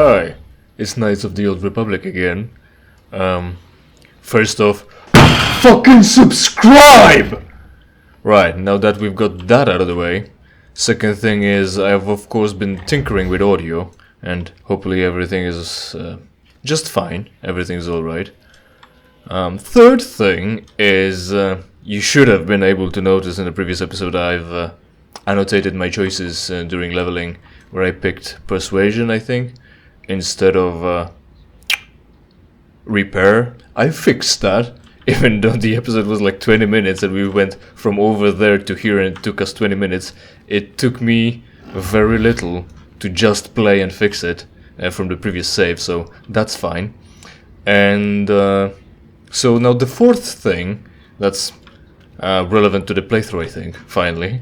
Hi, it's Knights of the Old Republic again. First off, fucking subscribe! Right, now that we've got that out of the way. Second thing is, I've of course been tinkering with audio, and hopefully everything is just fine, everything's alright. Third thing is, you should have been able to notice in the previous episode I've annotated my choices during leveling, where I picked Persuasion, I think, instead of Repair. I fixed that, even though the episode was like 20 minutes and we went from over there to here and it took us 20 minutes. It took me very little to just play and fix it from the previous save, so that's fine. And so now the fourth thing that's relevant to the playthrough, I think, finally.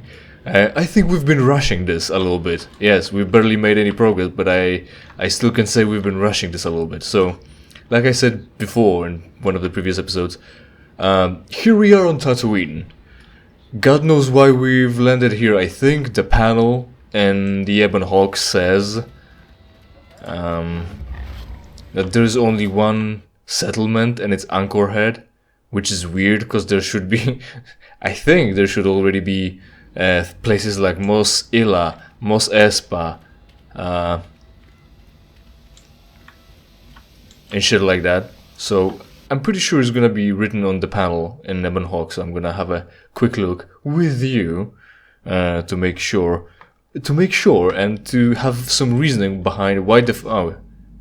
I think we've been rushing this a little bit. Yes, we've barely made any progress, but I still can say we've been rushing this a little bit. So, like I said before in one of the previous episodes, here we are on Dantooine. God knows why we've landed here. I think the panel and the Ebon Hawk says that there's only one settlement and it's Anchorhead, which is weird because there should be, I think there should already be places like Mos Ila, Mos Espa, and shit like that. So I'm pretty sure it's gonna be written on the panel in Ebon Hawk, so I'm gonna have a quick look with you to make sure and to have some reasoning behind why oh,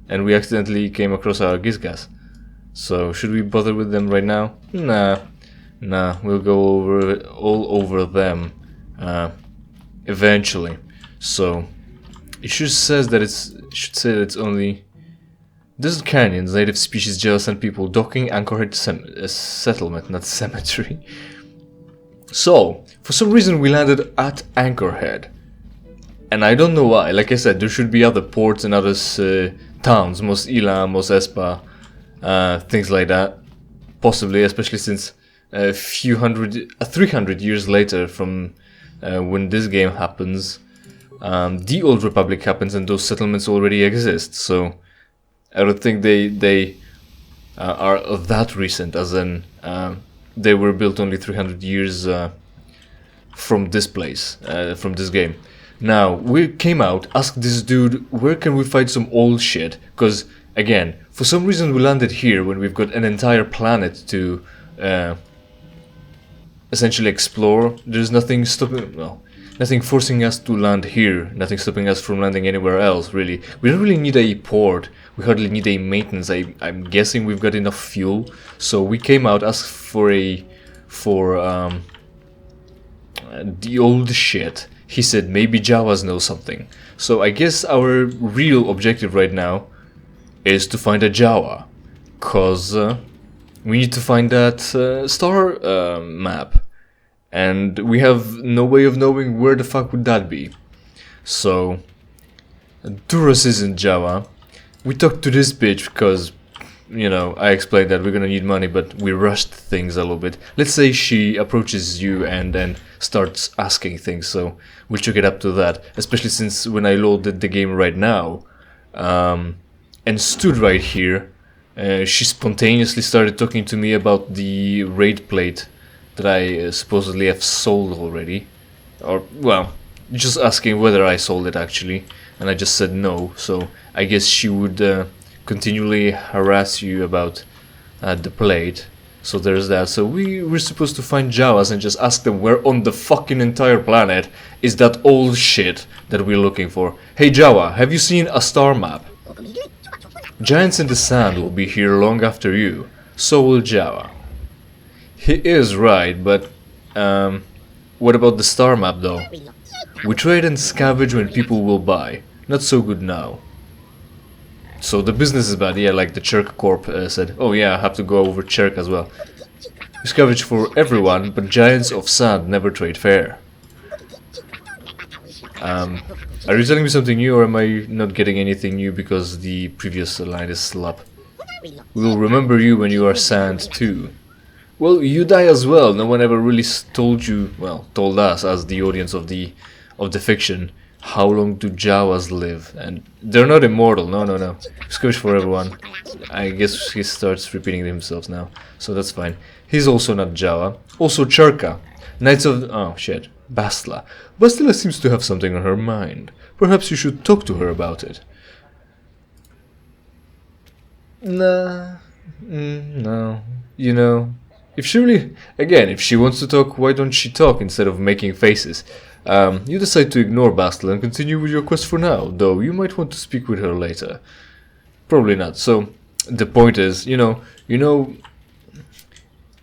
and we accidentally came across our Gizgas. So should we bother with them right now? Nah, we'll go all over them eventually. So it should say that it's only desert canyons, native species, Jawa and people, docking, Anchorhead settlement, not cemetery. So for some reason we landed at Anchorhead, and I don't know why. Like I said, there should be other ports and other towns, Mos Ila, Mos Espa, things like that, possibly, especially since 300 years later from when this game happens, the Old Republic happens and those settlements already exist. So I don't think they are that recent, as in they were built only 300 years from this place, from this game. Now, we came out, asked this dude, where can we find some old shit? Because, again, for some reason we landed here when we've got an entire planet to essentially explore. There's nothing stopping, well, nothing forcing us to land here, nothing stopping us from landing anywhere else, really. We don't really need a port, we hardly need a maintenance. I'm guessing we've got enough fuel. So we came out, asked for the old shit. He said maybe Jawas know something. So I guess our real objective right now is to find a Jawa, cause we need to find that star map, and we have no way of knowing where the fuck would that be. So Duras isn't Jawa. We talked to this bitch because, you know, I explained that we're gonna need money, but we rushed things a little bit. Let's say she approaches you and then starts asking things, so we'll check it up to that. Especially since when I loaded the game right now and stood right here, she spontaneously started talking to me about the raid plate that I supposedly have sold already. Or, well, just asking whether I sold it actually, and I just said no, so I guess she would continually harass you about the plate. So there's that. So we're supposed to find Jawas and just ask them where on the fucking entire planet is that old shit that we're looking for. Hey Jawa, have you seen a star map? Giants in the sand will be here long after you. So will Jawa. He is right, but what about the star map though? We trade and scavenge when people will buy. Not so good now. So the business is bad, yeah, like the Cherk Corp said. Oh yeah, I have to go over Cherk as well. We scavenge for everyone, but giants of sand never trade fair. Are you telling me something new, or am I not getting anything new because the previous line is slap? We'll remember you when you are sand too. Well, you die as well. No one ever really told you, well, told us as the audience of the fiction, How long do Jawas live? And they're not immortal. No, no, no. Squish for everyone. I guess he starts repeating himself now, so that's fine. He's also not Jawa. Also Churka. Knights of... oh, shit. Bastla. Bastla seems to have something on her mind. Perhaps you should talk to her about it. Nah. No. You know... if she really... again, if she wants to talk, why don't she talk instead of making faces? You decide to ignore Bastla and continue with your quest for now, though you might want to speak with her later. Probably not. So, the point is, you know,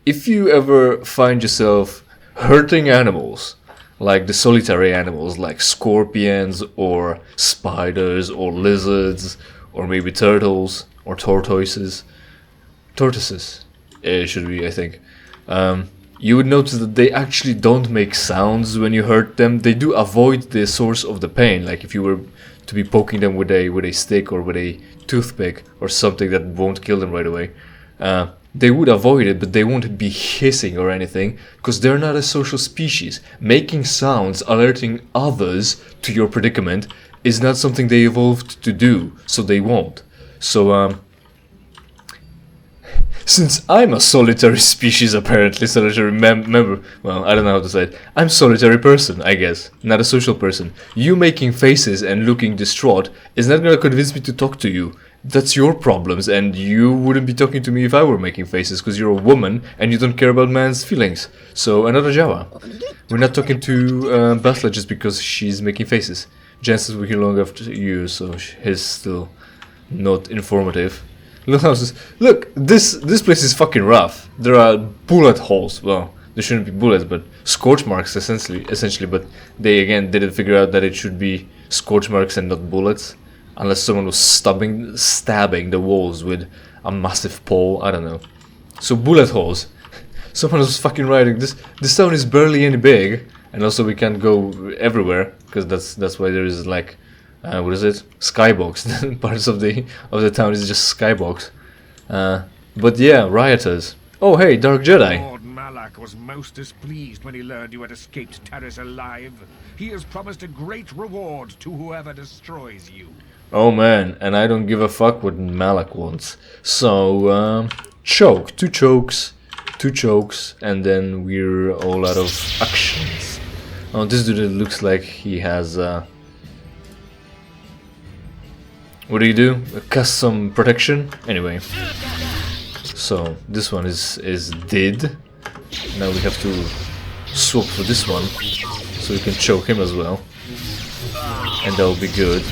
if you ever find yourself hurting animals, like the solitary animals, like scorpions, or spiders, or lizards, or maybe turtles, or tortoises, should be, I think, you would notice that they actually don't make sounds when you hurt them. They do avoid the source of the pain, like if you were to be poking them with a stick or with a toothpick or something that won't kill them right away. They would avoid it, but they won't be hissing or anything, because they're not a social species. Making sounds, alerting others to your predicament, is not something they evolved to do, so they won't. So, since I'm a solitary species, apparently, solitary member, well, I don't know how to say it. I'm a solitary person, I guess, not a social person. You making faces and looking distraught is not gonna convince me to talk to you. That's your problems, and you wouldn't be talking to me if I were making faces, because you're a woman and you don't care about man's feelings. So, another Jawa. We're not talking to Bastla just because she's making faces. Jansen's working long after you, so he's still not informative. Look, this place is fucking rough. There are bullet holes. Well, there shouldn't be bullets, but scorch marks essentially. But they again didn't figure out that it should be scorch marks and not bullets, unless someone was stabbing the walls with a massive pole. I don't know. So bullet holes. Someone was fucking writing this. This town is barely any big, and also we can't go everywhere because that's why there is like. What is it? Skybox. Parts of the town is just skybox. But yeah, rioters. Oh hey, Dark Jedi. Lord Malak was most displeased when he learned you had escaped Terrace alive. He has promised a great reward to whoever destroys you. Oh man, and I don't give a fuck what Malak wants. So, choke. Two chokes, and then we're all out of actions. Oh, this dude looks like he has, what do you do? Cast some protection? Anyway. So, this one is did. Now we have to swap for this one, so we can choke him as well. And that'll be good.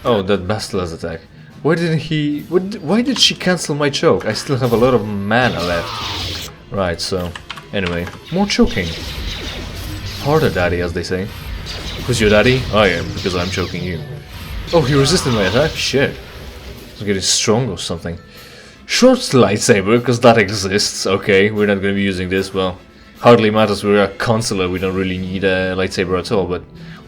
Oh, that Bastla's attack. Why didn't he... why did she cancel my choke? I still have a lot of mana left. Right, so... anyway, more choking. Harder daddy, as they say. Who's your daddy? I am, because I'm choking you. Oh, he resisted my attack? Shit. He's getting strong or something. Short lightsaber, because that exists. Okay, we're not going to be using this. Well, hardly matters. We're a consular. We don't really need a lightsaber at all. But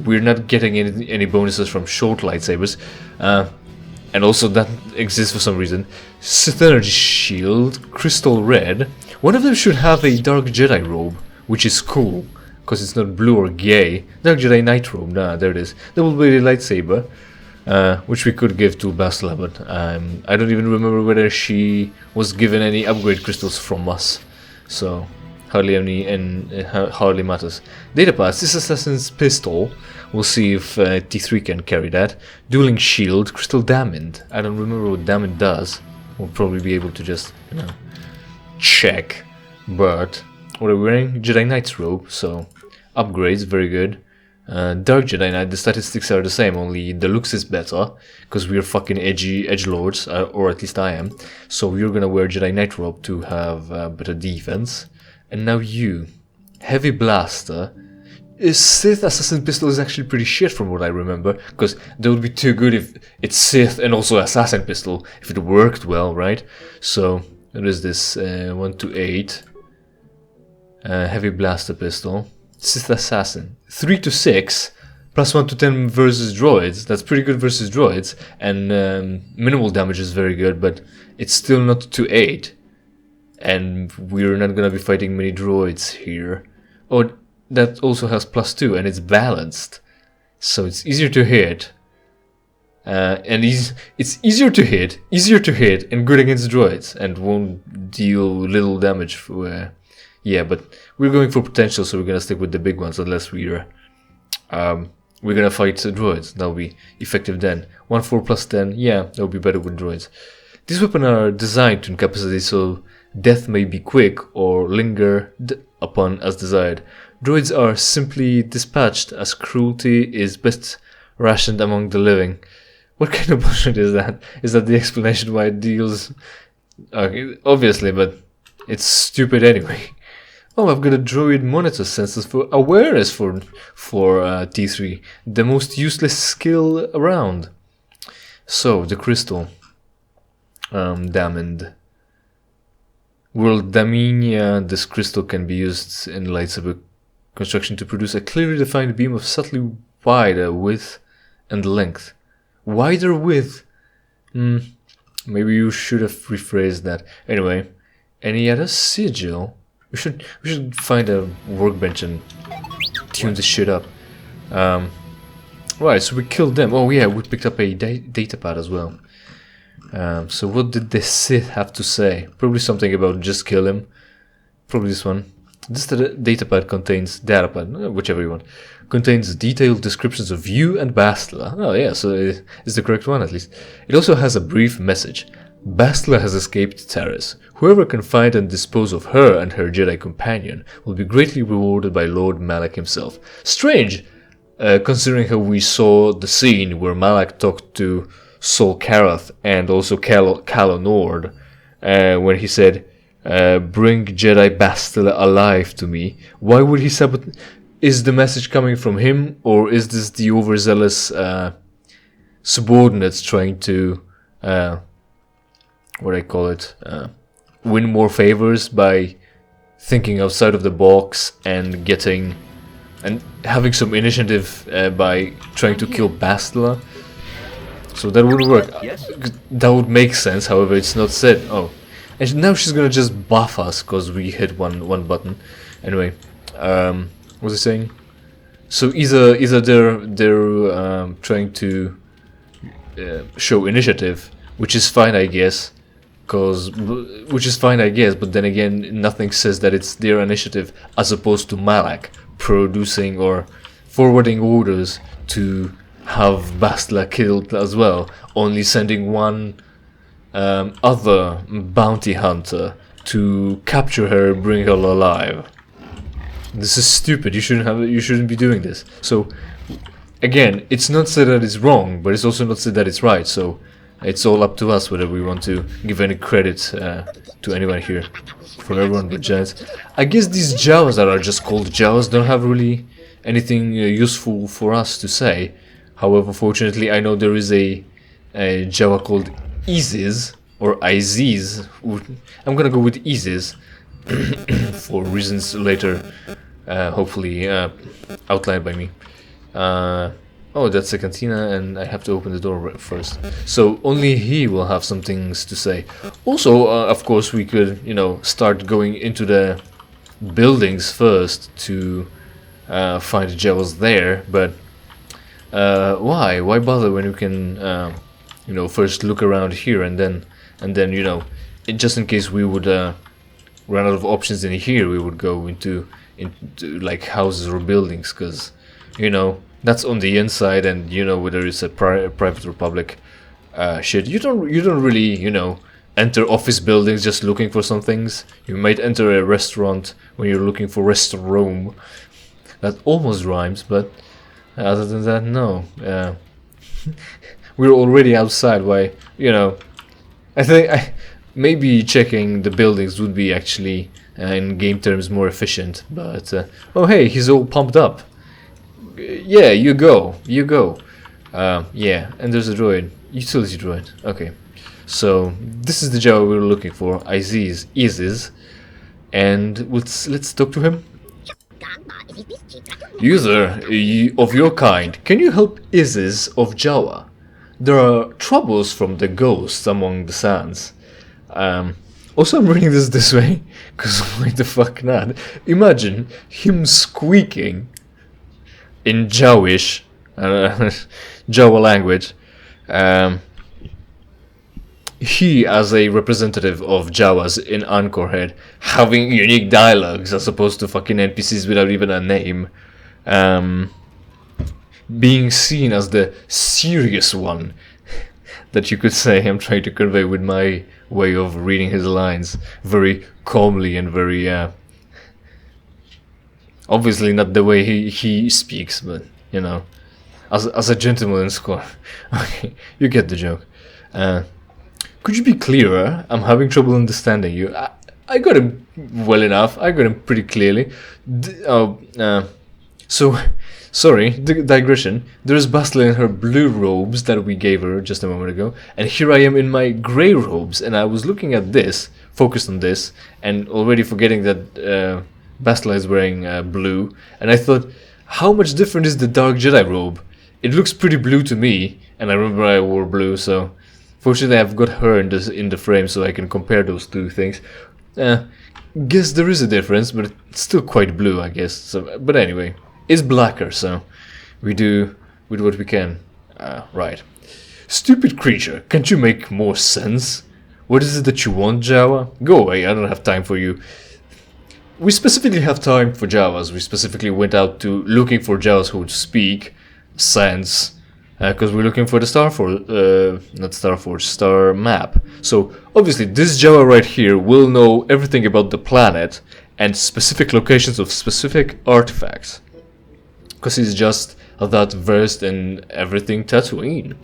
we're not getting any bonuses from short lightsabers. And also that exists for some reason. Sith Energy Shield, Crystal Red. One of them should have a Dark Jedi robe, which is cool. Because it's not blue or gay. Dark Jedi Knight robe. Nah, there it is. Double-bladed lightsaber. Which we could give to Bastla, but I don't even remember whether she was given any upgrade crystals from us, so hardly any, and hardly matters. Data pass, this assassin's pistol. We'll see if T3 can carry that. Dueling shield, crystal diamond. I don't remember what diamond does. We'll probably be able to just, you know, check. But what are we wearing? Jedi Knight's robe, so upgrades, very good. Dark Jedi Knight, the statistics are the same, only the looks is better, because we're fucking edgelords, or at least I am. So we're gonna wear Jedi Knight robe to have better defense. And now you, Heavy Blaster. Sith Assassin Pistol is actually pretty shit from what I remember, because that would be too good if it's Sith and also Assassin Pistol, if it worked well, right? So, what is this? 1 to 8. Heavy Blaster Pistol. Sith Assassin. 3 to 6, plus 1 to 10 versus droids. That's pretty good versus droids, and minimal damage is very good, but it's still not to 8. And we're not gonna be fighting many droids here. Oh, that also has plus 2, and it's balanced. so it's easier to hit. It's easier to hit, and good against droids, and won't deal little damage. Yeah, but we're going for potential, so we're gonna stick with the big ones unless we're gonna fight droids. That'll be effective then. 1/4 plus 10, yeah, that'll be better with droids. These weapons are designed to incapacity, so death may be quick or linger upon as desired. Droids are simply dispatched as cruelty is best rationed among the living. What kind of bullshit is that? Is that the explanation why it deals? Obviously, but it's stupid anyway. Oh, I've got a droid monitor sensors for awareness for T3, the most useless skill around. So the crystal, Damned. World Daminia, this crystal can be used in lightsaber construction to produce a clearly defined beam of subtly wider width and length. Wider width? Maybe you should have rephrased that. Anyway, any other sigil? We should find a workbench and tune this shit up. Right, so we killed them. Oh yeah, we picked up a datapad as well. So what did the Sith have to say? Probably something about just kill him. Probably this one. This datapad contains whichever you want. Contains detailed descriptions of you and Bastila. Oh yeah, so it's the correct one at least. It also has a brief message. Bastila has escaped Taris. Whoever can find and dispose of her and her Jedi companion will be greatly rewarded by Lord Malak himself. Strange, considering how we saw the scene where Malak talked to Sol Karath and also Calo Nord, when he said, bring Jedi Bastila alive to me. Why would he sabotage? Is the message coming from him, or is this the overzealous subordinates trying to, win more favors by thinking outside of the box and having some initiative by trying to kill Bastila? So that would work. That would make sense. However, it's not said. Oh, and now she's gonna just buff us because we hit one button. Anyway, what was I saying? So either they're trying to show initiative, which is fine, I guess. But then again, nothing says that it's their initiative as opposed to Malak producing or forwarding orders to have Bastila killed as well, only sending one other bounty hunter to capture her, bring her alive. This is stupid. You shouldn't be doing this. So again, it's not said that it's wrong, but it's also not said that it's right. So it's all up to us whether we want to give any credit to anyone here. For everyone but Giants. I guess these Jawas that are just called Jawas don't have really anything useful for us to say. However, fortunately, I know there is a Jawa called Iziz, or Iziz. I'm gonna go with Iziz for reasons later, hopefully outlined by me. Oh, that's a cantina, and I have to open the door first. So only he will have some things to say. Also, of course, we could, start going into the buildings first to find the Jawas there. But why? Why bother when you can, first look around here and then, just in case we would run out of options in here, we would go into like houses or buildings, because, that's on the inside, and whether it's a private republic shit. You don't really enter office buildings just looking for some things. You might enter a restaurant when you're looking for restaurant. That almost rhymes, but other than that, no. We're already outside. Why? I think maybe checking the buildings would be actually in game terms more efficient. But oh hey, he's all pumped up. Yeah, you go. Yeah, and there's a droid, utility droid. Okay, so this is the Jawa we were looking for, Iziz, and let's talk to him. User of your kind, can you help Iziz of Jawa? There are troubles from the ghosts among the sands. Also, I'm reading this way, because why the fuck not? Imagine him squeaking in Jawish Jawa language. He, as a representative of Jawas in Angkor Head, having unique dialogues as opposed to fucking NPCs without even a name, being seen as the serious one that you could say I'm trying to convey with my way of reading his lines very calmly and very obviously not the way he speaks, but you know, as a gentleman in school. Okay, you get the joke. Could you be clearer? I'm having trouble understanding you. I got him well enough. I got him pretty clearly. So, sorry, digression. There is Bastila in her blue robes that we gave her just a moment ago, and here I am in my grey robes, and I was looking at this, focused on this, and already forgetting that Bastila is wearing blue, and I thought, how much different is the Dark Jedi robe? It looks pretty blue to me, and I remember I wore blue, so fortunately I've got her in the frame so I can compare those two things. Guess there is a difference, but it's still quite blue, I guess. So, but anyway, it's blacker, so we do with what we can. Right. Stupid creature, can't you make more sense? What is it that you want, Jawa? Go away, I don't have time for you. We specifically have time for Jawas. We specifically went out to looking for Jawas who would speak sense. Because we're looking for the star map. So obviously this Jawa right here will know everything about the planet and specific locations of specific artifacts. Because he's just that versed in everything Dantooine.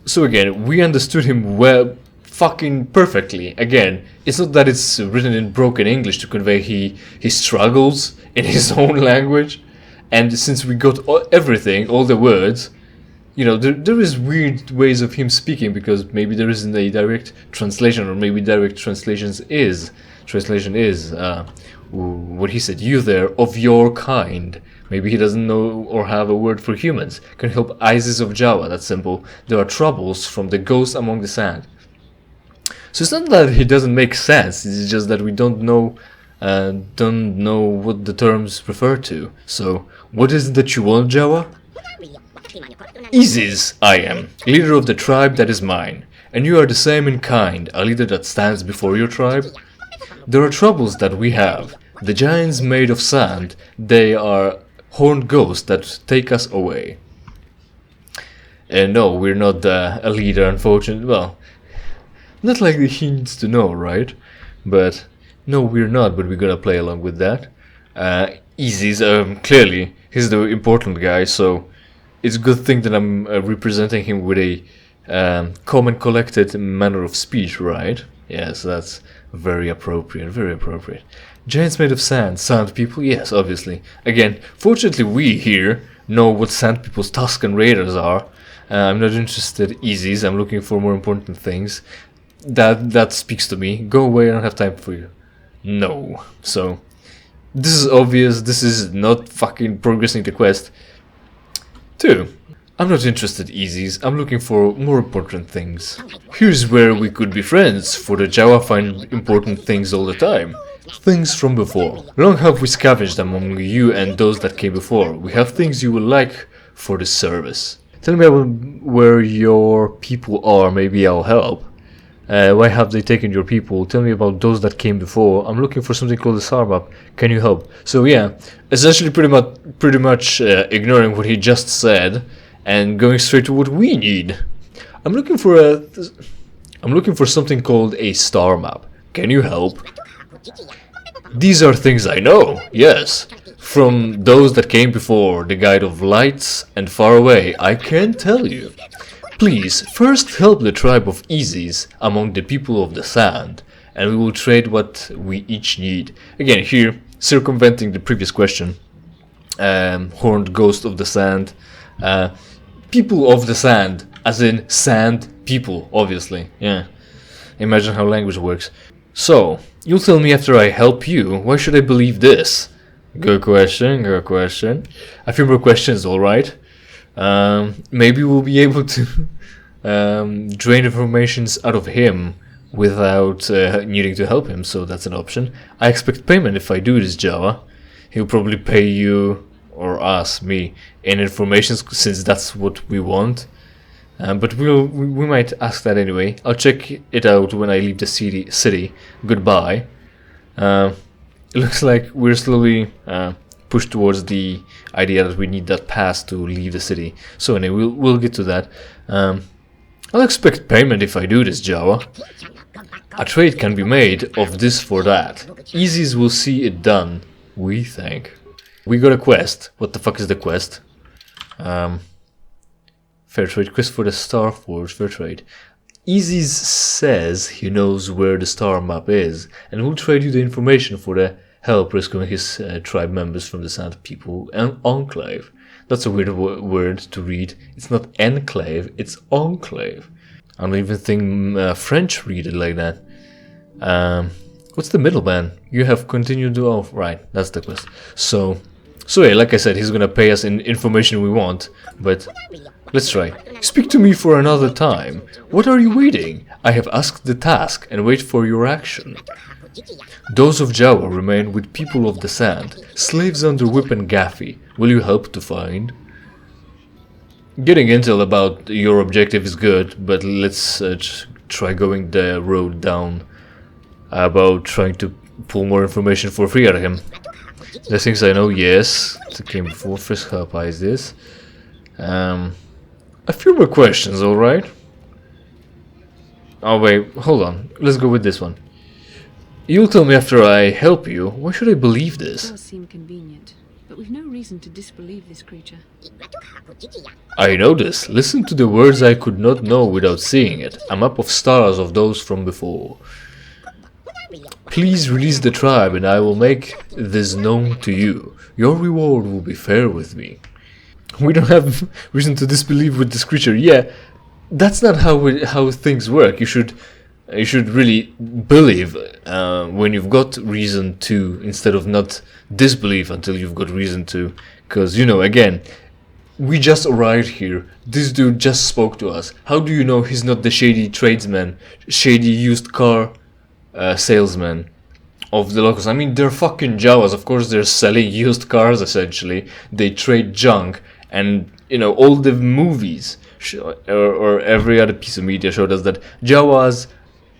So again, we understood him well, fucking perfectly. Again, it's not that it's written in broken English to convey he struggles in his own language. And since we got everything, all the words, you know, there is weird ways of him speaking because maybe there isn't a direct translation, or maybe direct translation is what he said, you there, of your kind. Maybe he doesn't know or have a word for humans. Can help Isis of Jawa, that's simple. There are troubles from the ghost among the sand. So it's not that he doesn't make sense, it's just that we don't know what the terms refer to. So, what is it that you want, Jawa? Isis, I am, leader of the tribe that is mine, and you are the same in kind, a leader that stands before your tribe. There are troubles that we have. The giants made of sand, they are horned ghosts that take us away. And no, we're not a leader, unfortunately. Well, not like he needs to know, right? But no, we're not, but we're gonna play along with that. Isis, clearly, he's the important guy, so it's a good thing that I'm representing him with a calm and collected manner of speech, right? Yes, that's very appropriate, very appropriate. Giants made of sand, sand people, yes, obviously. Again, fortunately we here know what sand people's Tuscan raiders are. I'm not interested, Isis, I'm looking for more important things. That speaks to me. Go away, I don't have time for you. No. So, this is obvious, this is not fucking progressing the quest. 2. I'm not interested, Isis, I'm looking for more important things. Here's where we could be friends, for the Jawa find important things all the time. Things from before. Long have we scavenged among you and those that came before. We have things you will like for the service. Tell me about where your people are, maybe I'll help. Why have they taken your people? Tell me about those that came before. I'm looking for something called the star map. Can you help? So yeah, essentially pretty much ignoring what he just said and going straight to what we need. I'm looking for something called a star map. Can you help? These are things I know. Yes. From those that came before, the guide of lights and far away, I can't tell you. Please, first help the tribe of Isis among the people of the sand, and we will trade what we each need. Again, here, circumventing the previous question. Horned ghost of the sand. People of the sand, as in sand people, obviously. Yeah. Imagine how language works. So, you'll tell me after I help you, why should I believe this? Good question, good question. A few more questions, alright. Maybe we'll be able to drain informations out of him without needing to help him, so that's an option. I expect payment if I do this, Jawa. He'll probably pay you or us, me, any information since that's what we want. But we might ask that anyway. I'll check it out when I leave the city. Goodbye. It looks like we're slowly pushed towards the idea that we need that pass to leave the city. So anyway, we'll get to that. I'll expect payment if I do this, Jawa. A trade can be made of this for that. Easies will see it done, we think. We got a quest. What the fuck is the quest? Fair trade quest for the Star Forge. Fair trade. Easies says he knows where the star map is and will trade you the information for the help rescuing his tribe members from the Sand People and Enclave. That's a weird word to read. It's not enclave, it's enclave. I don't even think French read it like that. What's the middleman? You have continued to... Oh, right, that's the quest. So yeah, like I said, he's gonna pay us in information we want, but let's try. Speak to me for another time. What are you waiting? I have asked the task and wait for your action. Those of Jawa remain with people of the sand, slaves under whip and gaffy. Will you help to find? Getting intel about your objective is good, but let's try going the road down about trying to pull more information for free out of him. The things I know, yes. It came before. First help is this. A few more questions, alright? Oh wait, hold on. Let's go with this one. You'll tell me after I help you. Why should I believe this? It does seem convenient, but we've no reason to disbelieve this creature. I know this. Listen to the words I could not know without seeing it. A map of stars of those from before. Please release the tribe and I will make this known to you. Your reward will be fair with me. We don't have reason to disbelieve with this creature. Yeah, that's not how things work. You should really believe when you've got reason to, instead of not disbelieve until you've got reason to. Because, you know, again, we just arrived here. This dude just spoke to us. How do you know he's not the shady tradesman, shady used car salesman of the locals? I mean, they're fucking Jawas. Of course, they're selling used cars, essentially. They trade junk. And, you know, all the movies or every other piece of media showed us that Jawas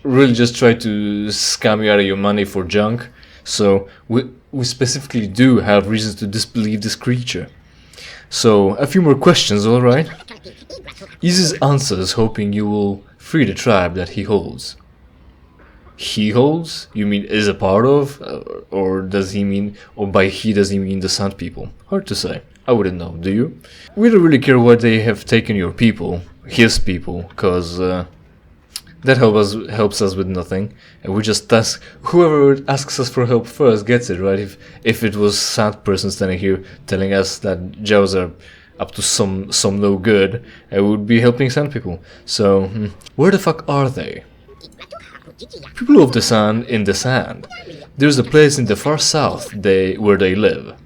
really just try to scam you out of your money for junk. So we specifically do have reasons to disbelieve this creature. So a few more questions, alright? Isis answers, hoping you will free the tribe that he holds. He holds? You mean is a part of? Or does he mean, or by he does he mean the Sand People? Hard to say. I wouldn't know, do you? We don't really care what they have taken your people, his people, cause that helps us with nothing. And we just ask, whoever asks us for help first gets it, right? If it was Sand person standing here telling us that Jaws are up to some no good, we would be helping Sand people. So, where the fuck are they? People of the sand in the sand. There's a place in the far south where they live.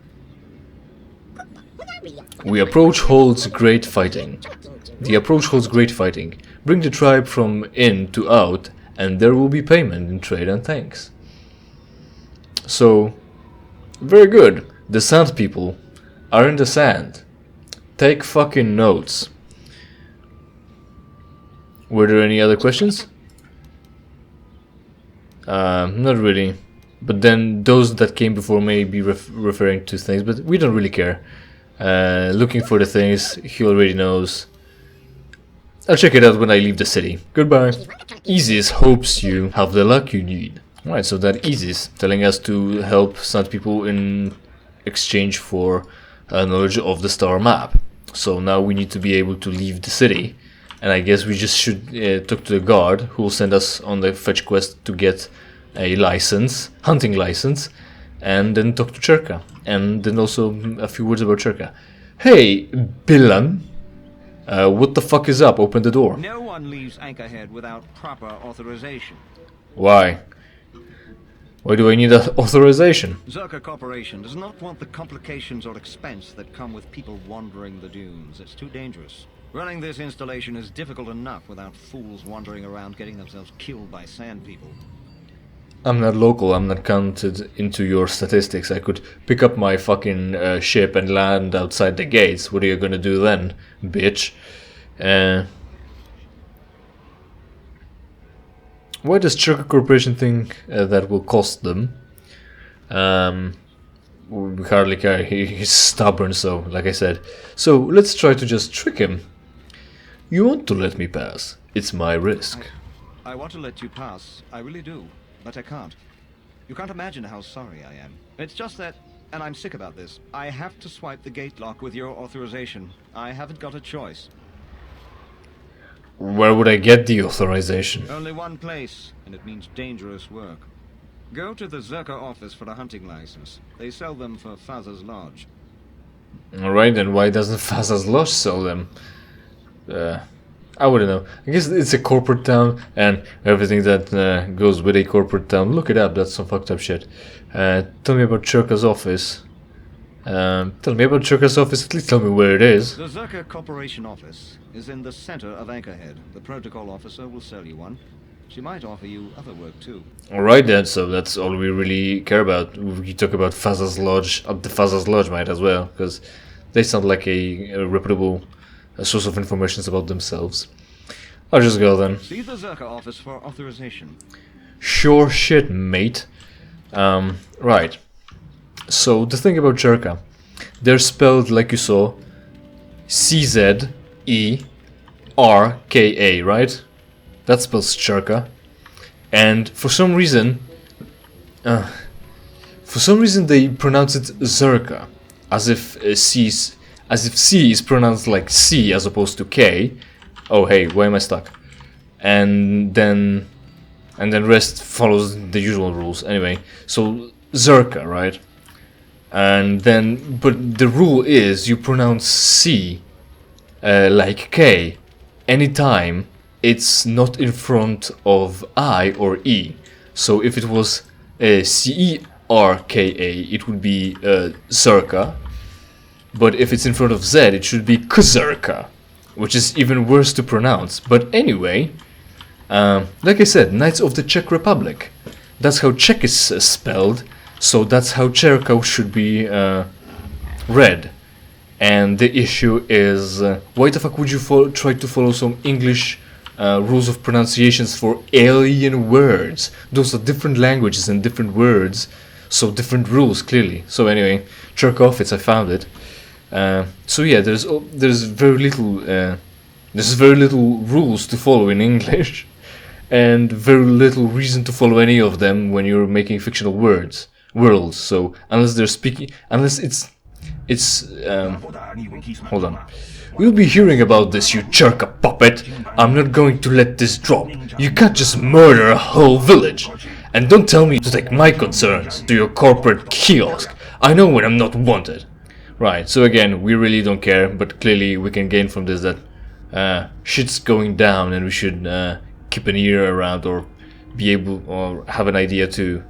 We approach holds great fighting. The approach holds great fighting. Bring the tribe from in to out, and there will be payment in trade and thanks. So, very good. The Sand People are in the sand. Take fucking notes. Were there any other questions? Not really. But then those that came before may be referring to things, but we don't really care. Looking for the things he already knows. I'll check it out when I leave the city. Goodbye. Isis hopes you have the luck you need. Alright, so that Isis telling us to help Sand People in exchange for knowledge of the star map. So now we need to be able to leave the city. And I guess we just should talk to the guard who will send us on the fetch quest to get a license, hunting license, and then talk to Cherka. And then also a few words about Cherka. Hey, Bilan. What the fuck is up? Open the door. No one leaves Anchorhead without proper authorization. Why? Why do I need authorization? Zerka Corporation does not want the complications or expense that come with people wandering the dunes. It's too dangerous. Running this installation is difficult enough without fools wandering around getting themselves killed by sand people. I'm not local, I'm not counted into your statistics. I could pick up my fucking ship and land outside the gates. What are you gonna do then, bitch? Why does Churka Corporation think that will cost them? We hardly care, he's stubborn, so, like I said. So, let's try to just trick him. You want to let me pass? It's my risk. I want to let you pass, I really do, but I can't. You can't imagine how sorry I am. It's just that, and I'm sick about this, I have to swipe the gate lock with your authorization. I haven't got a choice. Where would I get the authorization? Only one place, and it means dangerous work. Go to the Zerka office for a hunting license. They sell them for Faz's Lodge. Alright, then why doesn't Faz's Lodge sell them? I wouldn't know. I guess it's a corporate town, and everything that goes with a corporate town. Look it up, that's some fucked up shit. Tell me about Churka's office. Tell me about Churka's office, at least tell me where it is. The Zerka Corporation office is in the center of Anchorhead. The protocol officer will sell you one. She might offer you other work too. Alright then, so that's all we really care about. We talk about Faz's Lodge, the Faz's Lodge might as well, because they sound like a reputable source of information about themselves. I'll just go then. See the Zerka office for authorization. Sure shit, mate. Right. So, the thing about Churka, they're spelled like you saw, CZERKA, right? That spells Churka. And for some reason they pronounce it Zerka, as if C is pronounced like C as opposed to K. Oh hey, why am I stuck? And then rest follows the usual rules. Anyway, so Zerka, right? And then, but the rule is you pronounce C like K anytime it's not in front of I or E. So if it was C-E-R-K-A, it would be Zerka. But if it's in front of Z, it should be Kzerka, which is even worse to pronounce. But anyway, like I said, Knights of the Czech Republic. That's how Czech is spelled, so that's how Churka should be read. And the issue is, why the fuck would you try to follow some English rules of pronunciations for alien words? Those are different languages and different words, so different rules clearly. So anyway, Churka office, I found it. So yeah, there's very little rules to follow in English, and very little reason to follow any of them when you're making fictional worlds. So unless they're speaking, unless it's hold on. We'll be hearing about this, you Churka puppet. I'm not going to let this drop. You can't just murder a whole village. And don't tell me to take my concerns to your corporate kiosk. I know when I'm not wanted. Right, so again, we really don't care, but clearly we can gain from this that shit's going down and we should keep an ear around or be able or have an idea to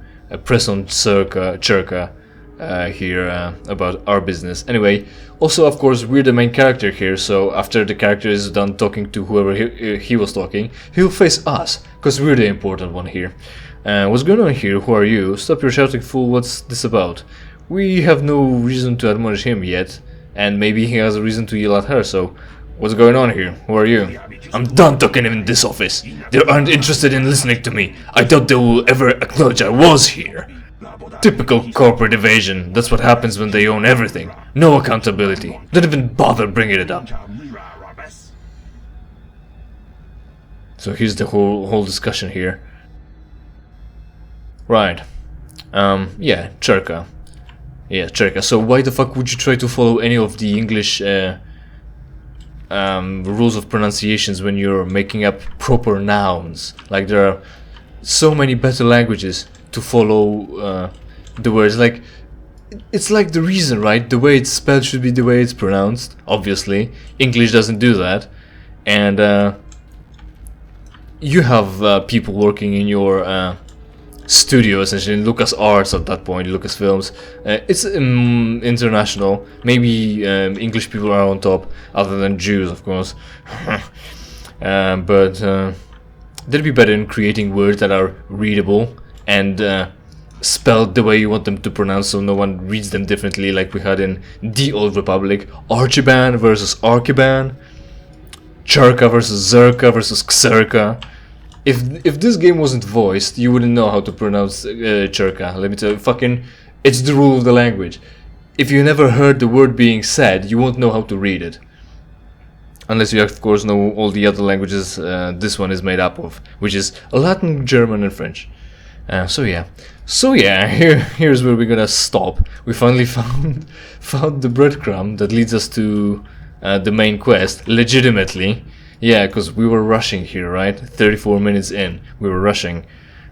press on Churka here about our business. Anyway, also of course we're the main character here, so after the character is done talking to whoever he was talking, he'll face us, because we're the important one here. What's going on here? Who are you? Stop your shouting, fool, what's this about? We have no reason to admonish him yet, and maybe he has a reason to yell at her, so what's going on here? Who are you? I'm done talking in this office. They aren't interested in listening to me. I doubt they will ever acknowledge I was here. Typical corporate evasion. That's what happens when they own everything. No accountability. Don't even bother bringing it up. So here's the whole discussion here. Right. Yeah, Churka. Yeah, Churka. So why the fuck would you try to follow any of the English rules of pronunciations when you're making up proper nouns? Like, there are so many better languages to follow the words. Like, it's like the reason, right? The way it's spelled should be the way it's pronounced. Obviously, English doesn't do that, and you have people working in your studio, essentially, in LucasArts at that point, Lucasfilms. It's international. Maybe English people are on top, other than Jews, of course. But they'd be better in creating words that are readable and spelled the way you want them to pronounce, so no one reads them differently, like we had in the Old Republic. Archiban versus Archiban, Churka versus Zerka versus Xerka. If this game wasn't voiced, you wouldn't know how to pronounce Churka. Let me tell you, fucking, it's the rule of the language. If you never heard the word being said, you won't know how to read it. Unless you, of course, know all the other languages this one is made up of, which is Latin, German, and French. So yeah, here's where we're gonna stop. We finally found the breadcrumb that leads us to the main quest, legitimately. Yeah, because we were rushing here, right? 34 minutes in, we were rushing.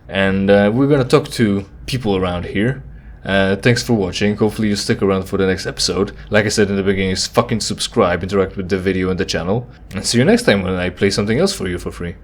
And we're gonna talk to people around here. Thanks for watching. Hopefully you stick around for the next episode. Like I said in the beginning, fucking subscribe, interact with the video and the channel. And see you next time when I play something else for you for free.